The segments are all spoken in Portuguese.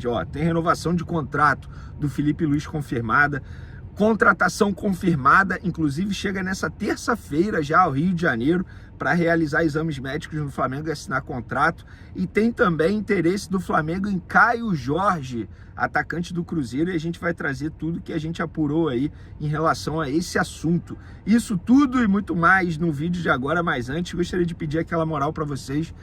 Ó, tem renovação de contrato do Felipe Luiz confirmada, contratação confirmada, inclusive chega nessa terça-feira já ao Rio de Janeiro para realizar exames médicos no Flamengo e assinar contrato. E tem também interesse do Flamengo em Caio Jorge, atacante do Cruzeiro, e a gente vai trazer tudo que a gente apurou aí em relação a esse assunto. Isso tudo e muito mais no vídeo de agora, mas antes gostaria de pedir aquela moral para vocês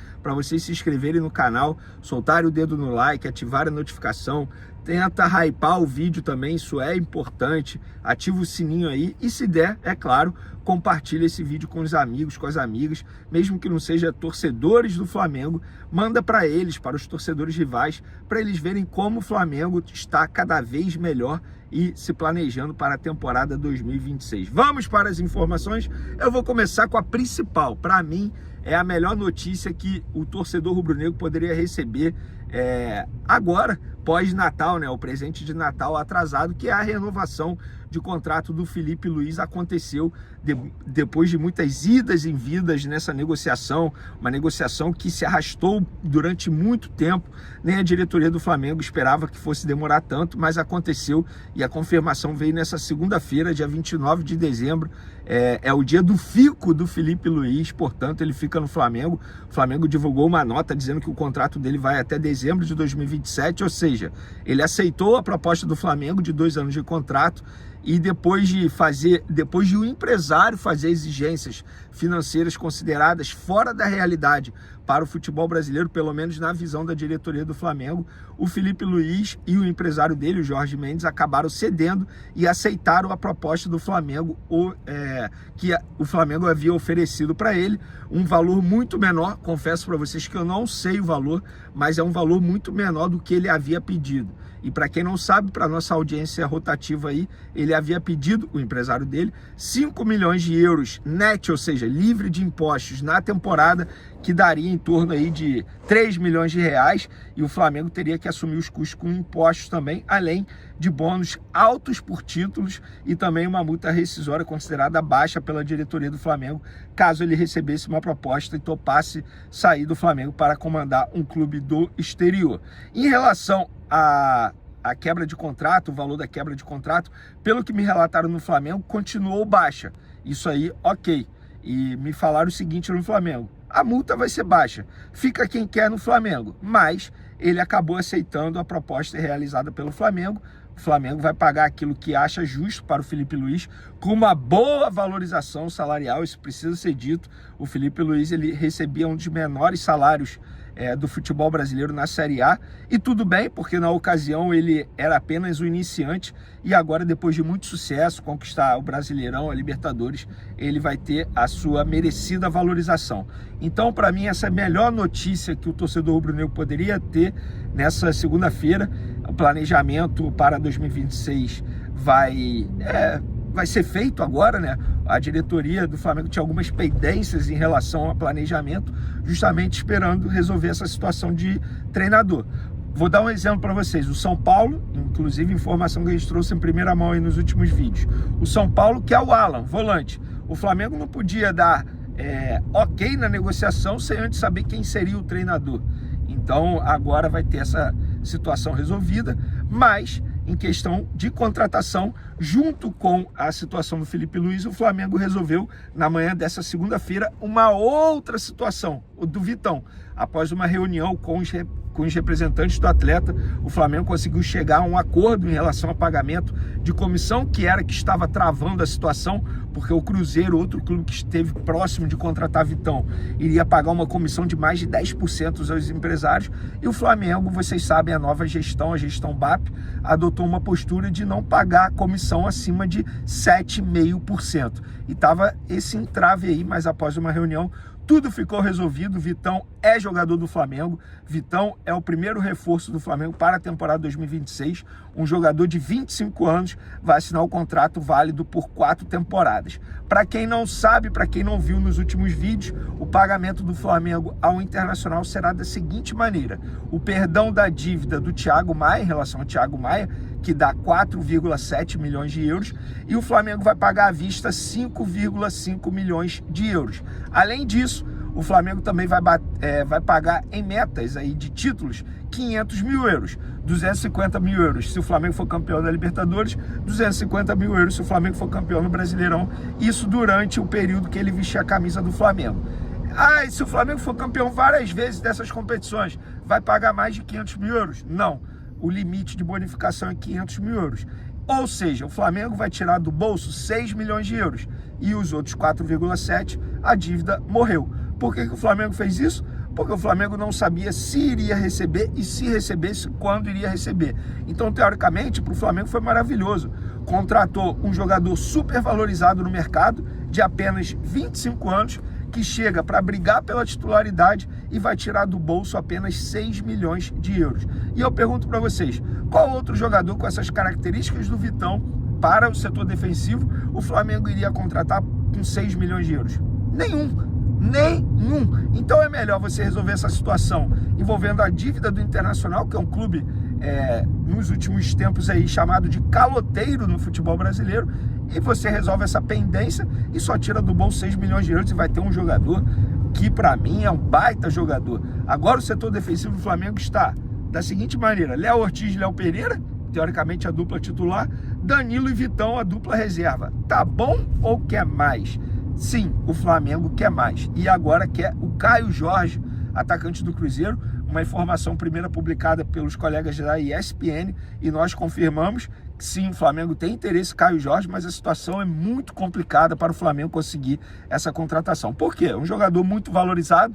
se inscreverem no canal, soltarem o dedo no like, ativarem a notificação, tenta hypar o vídeo também, isso é importante, ativa o sininho aí e se der, é claro, compartilha esse vídeo com os amigos, com as amigas, mesmo que não seja torcedores do Flamengo, manda para eles, para os torcedores rivais, para eles verem como o Flamengo está cada vez melhor e se planejando para a temporada 2026. Vamos para as informações? Eu vou começar com a principal, para mim é a melhor notícia que o torcedor rubro-negro poderia receber agora, pós-Natal, né? O presente de Natal atrasado, que é a renovação de contrato do Felipe Luiz. Aconteceu depois de muitas idas e vindas nessa negociação, uma negociação que se arrastou durante muito tempo. Nem a diretoria do Flamengo esperava que fosse demorar tanto, mas aconteceu e a confirmação veio nessa segunda-feira, dia 29 de dezembro. É o dia do fico do Felipe Luiz, portanto ele fica no Flamengo. O Flamengo divulgou uma nota dizendo que o contrato dele vai até dezembro de 2027, ou seja, ele aceitou a proposta do Flamengo de 2 anos de contrato. E depois de o empresário fazer exigências financeiras consideradas fora da realidade para o futebol brasileiro, pelo menos na visão da diretoria do Flamengo, o Felipe Luiz e o empresário dele, o Jorge Mendes, acabaram cedendo e aceitaram a proposta do Flamengo, que o Flamengo havia oferecido para ele, um valor muito menor. Confesso para vocês que eu não sei o valor, mas é um valor muito menor do que ele havia pedido. E para quem não sabe, para nossa audiência rotativa aí, ele havia pedido, o empresário dele, 5 milhões de euros net, ou seja, livre de impostos na temporada, que daria em torno aí de 3 milhões de reais, e o Flamengo teria que assumir os custos com impostos também, além de bônus altos por títulos e também uma multa rescisória considerada baixa pela diretoria do Flamengo, caso ele recebesse uma proposta e topasse sair do Flamengo para comandar um clube do exterior. Em relação a quebra de contrato, o valor da quebra de contrato, pelo que me relataram no Flamengo, continuou baixa. Isso aí, ok. E me falaram o seguinte no Flamengo: a multa vai ser baixa, fica quem quer no Flamengo, mas ele acabou aceitando a proposta realizada pelo Flamengo. O Flamengo vai pagar aquilo que acha justo para o Felipe Luiz, com uma boa valorização salarial, isso precisa ser dito. O Felipe Luiz, ele recebia um dos menores salários do futebol brasileiro na Série A, e tudo bem, porque na ocasião ele era apenas o iniciante, e agora, depois de muito sucesso, conquistar o Brasileirão, a Libertadores, ele vai ter a sua merecida valorização. Então, para mim, essa é a melhor notícia que o torcedor rubro-negro poderia ter nessa segunda-feira. O planejamento para 2026 vai ser feito agora, né? A diretoria do Flamengo tinha algumas pendências em relação ao planejamento, justamente esperando resolver essa situação de treinador. Vou dar um exemplo para vocês. O São Paulo, inclusive informação que a gente trouxe em primeira mão aí nos últimos vídeos. O São Paulo, que é o Alan, volante. O Flamengo não podia dar ok na negociação sem antes saber quem seria o treinador. Então agora vai ter essa situação resolvida, mas em questão de contratação, junto com a situação do Felipe Luiz, o Flamengo resolveu, na manhã dessa segunda-feira, uma outra situação, o do Vitão. Após uma reunião com os representantes do atleta, o Flamengo conseguiu chegar a um acordo em relação ao pagamento de comissão, que estava travando a situação, porque o Cruzeiro, outro clube que esteve próximo de contratar Vitão, iria pagar uma comissão de mais de 10% aos empresários, e o Flamengo, vocês sabem, a nova gestão, a gestão BAP, adotou uma postura de não pagar comissão acima de 7,5%. E estava esse entrave aí, mas após uma reunião, tudo ficou resolvido. Vitão é jogador do Flamengo. Vitão é o primeiro reforço do Flamengo para a temporada 2026. Um jogador de 25 anos vai assinar o contrato válido por 4 temporadas. Para quem não sabe, para quem não viu nos últimos vídeos, o pagamento do Flamengo ao Internacional será da seguinte maneira: o perdão da dívida do Thiago Maia, em relação ao Thiago Maia, que dá 4,7 milhões de euros, e o Flamengo vai pagar à vista 5,5 milhões de euros. Além disso, o Flamengo também vai pagar em metas aí de títulos, 500 mil euros. 250 mil euros se o Flamengo for campeão da Libertadores, 250 mil euros se o Flamengo for campeão no Brasileirão. Isso durante o período que ele vestir a camisa do Flamengo. E se o Flamengo for campeão várias vezes dessas competições, vai pagar mais de 500 mil euros? Não. O limite de bonificação é 500 mil euros. Ou seja, o Flamengo vai tirar do bolso 6 milhões de euros. E os outros 4,7, a dívida morreu. Por que o Flamengo fez isso? Porque o Flamengo não sabia se iria receber e se recebesse, quando iria receber. Então, teoricamente, para o Flamengo foi maravilhoso. Contratou um jogador super valorizado no mercado, de apenas 25 anos, que chega para brigar pela titularidade e vai tirar do bolso apenas 6 milhões de euros. E eu pergunto para vocês, qual outro jogador com essas características do Vitão para o setor defensivo o Flamengo iria contratar com 6 milhões de euros? Nenhum. Então é melhor você resolver essa situação envolvendo a dívida do Internacional, que é um clube nos últimos tempos aí chamado de caloteiro no futebol brasileiro, e você resolve essa pendência e só tira do bolso 6 milhões de euros e vai ter um jogador que para mim é um baita jogador. Agora o setor defensivo do Flamengo está da seguinte maneira: Léo Ortiz e Léo Pereira, teoricamente a dupla titular, Danilo e Vitão a dupla reserva. Tá bom ou quer mais? Sim, o Flamengo quer mais. E agora quer o Caio Jorge, atacante do Cruzeiro. Uma informação primeira publicada pelos colegas da ESPN, e nós confirmamos que sim, o Flamengo tem interesse em Caio Jorge, mas a situação é muito complicada para o Flamengo conseguir essa contratação. Por quê? Um jogador muito valorizado.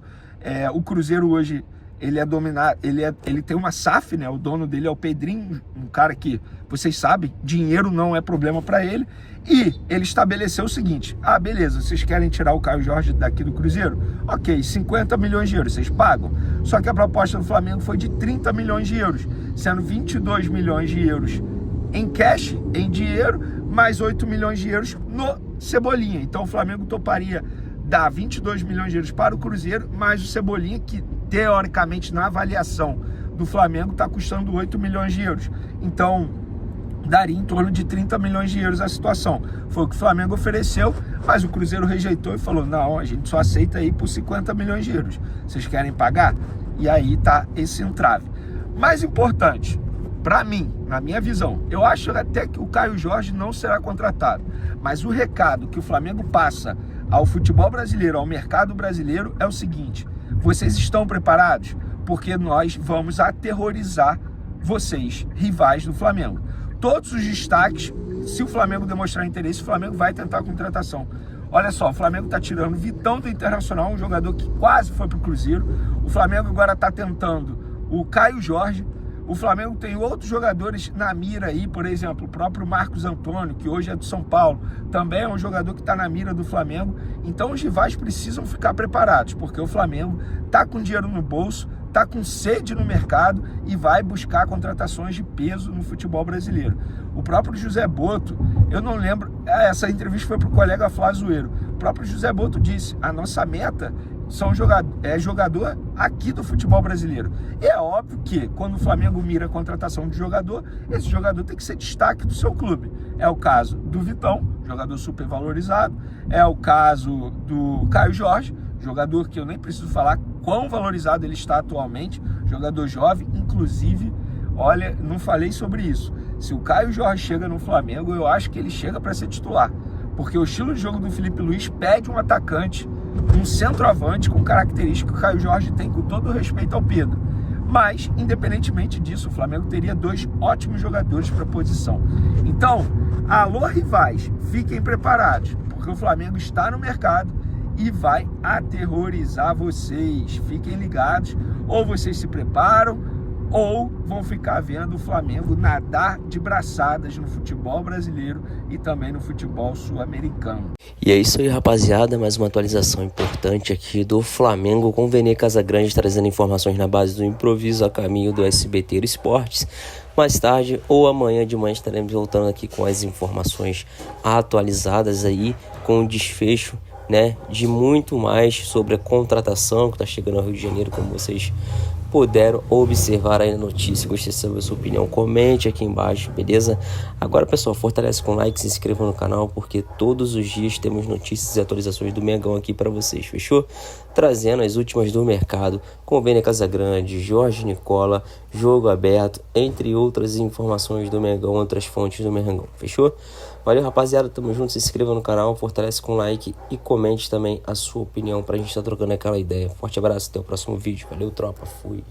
O Cruzeiro hoje ele é dominado, ele tem uma SAF, né? O dono dele é o Pedrinho, um cara que, vocês sabem, dinheiro não é problema para ele. E ele estabeleceu o seguinte: beleza, vocês querem tirar o Caio Jorge daqui do Cruzeiro? Ok, 50 milhões de euros, vocês pagam. Só que a proposta do Flamengo foi de 30 milhões de euros, sendo 22 milhões de euros em cash, em dinheiro, mais 8 milhões de euros no Cebolinha. Então o Flamengo toparia dar 22 milhões de euros para o Cruzeiro, mais o Cebolinha, que teoricamente na avaliação do Flamengo está custando 8 milhões de euros. Então daria em torno de 30 milhões de euros a situação. Foi o que o Flamengo ofereceu, mas o Cruzeiro rejeitou e falou: não, a gente só aceita aí por 50 milhões de euros. Vocês querem pagar? E aí tá esse entrave. Mais importante, para mim, na minha visão, eu acho até que o Caio Jorge não será contratado, mas o recado que o Flamengo passa ao futebol brasileiro, ao mercado brasileiro, é o seguinte: vocês estão preparados? Porque nós vamos aterrorizar vocês, rivais do Flamengo. Todos os destaques, se o Flamengo demonstrar interesse, o Flamengo vai tentar a contratação. Olha só, o Flamengo está tirando Vitão do Internacional, um jogador que quase foi para o Cruzeiro. O Flamengo agora está tentando o Caio Jorge. O Flamengo tem outros jogadores na mira aí, por exemplo, o próprio Marcos Antônio, que hoje é do São Paulo, também é um jogador que está na mira do Flamengo. Então os rivais precisam ficar preparados, porque o Flamengo está com dinheiro no bolso, está com sede no mercado e vai buscar contratações de peso no futebol brasileiro. O próprio José Boto, eu não lembro, essa entrevista foi para o colega Flazoeiro. O próprio José Boto disse: a nossa meta é jogador aqui do futebol brasileiro. E é óbvio que quando o Flamengo mira a contratação de jogador, esse jogador tem que ser destaque do seu clube. É o caso do Vitão, jogador super valorizado. É o caso do Caio Jorge, jogador que eu nem preciso falar quão valorizado ele está atualmente, jogador jovem. Inclusive, olha, não falei sobre isso. Se o Caio Jorge chega no Flamengo, eu acho que ele chega para ser titular, porque o estilo de jogo do Felipe Luiz pede um atacante, um centroavante com característica que o Caio Jorge tem, com todo o respeito ao Pedro. Mas, independentemente disso, o Flamengo teria 2 ótimos jogadores para a posição. Então, alô rivais, fiquem preparados, porque o Flamengo está no mercado e vai aterrorizar vocês. Fiquem ligados, ou vocês se preparam, ou vão ficar vendo o Flamengo nadar de braçadas no futebol brasileiro e também no futebol sul-americano. E é isso aí, rapaziada, mais uma atualização importante aqui do Flamengo com o Vene Casagrande, trazendo informações na base do improviso a caminho do SBT Esportes. Mais tarde ou amanhã de manhã estaremos voltando aqui com as informações atualizadas aí, com o desfecho, né, de muito mais sobre a contratação que está chegando ao Rio de Janeiro, como vocês puderam observar aí na notícia. Gostei de saber a sua opinião, comente aqui embaixo, beleza? Agora, pessoal, fortalece com like, se inscreva no canal, porque todos os dias temos notícias e atualizações do Mengão aqui para vocês, fechou? Trazendo as últimas do mercado com o Vene Casagrande, Jorge Nicola jogo aberto, entre outras informações do Mengão, outras fontes do Mengão. Fechou? Valeu, rapaziada. Tamo junto. Se inscreva no canal, fortalece com like e comente também a sua opinião pra gente estar trocando aquela ideia. Forte abraço, até o próximo vídeo. Valeu, tropa. Fui.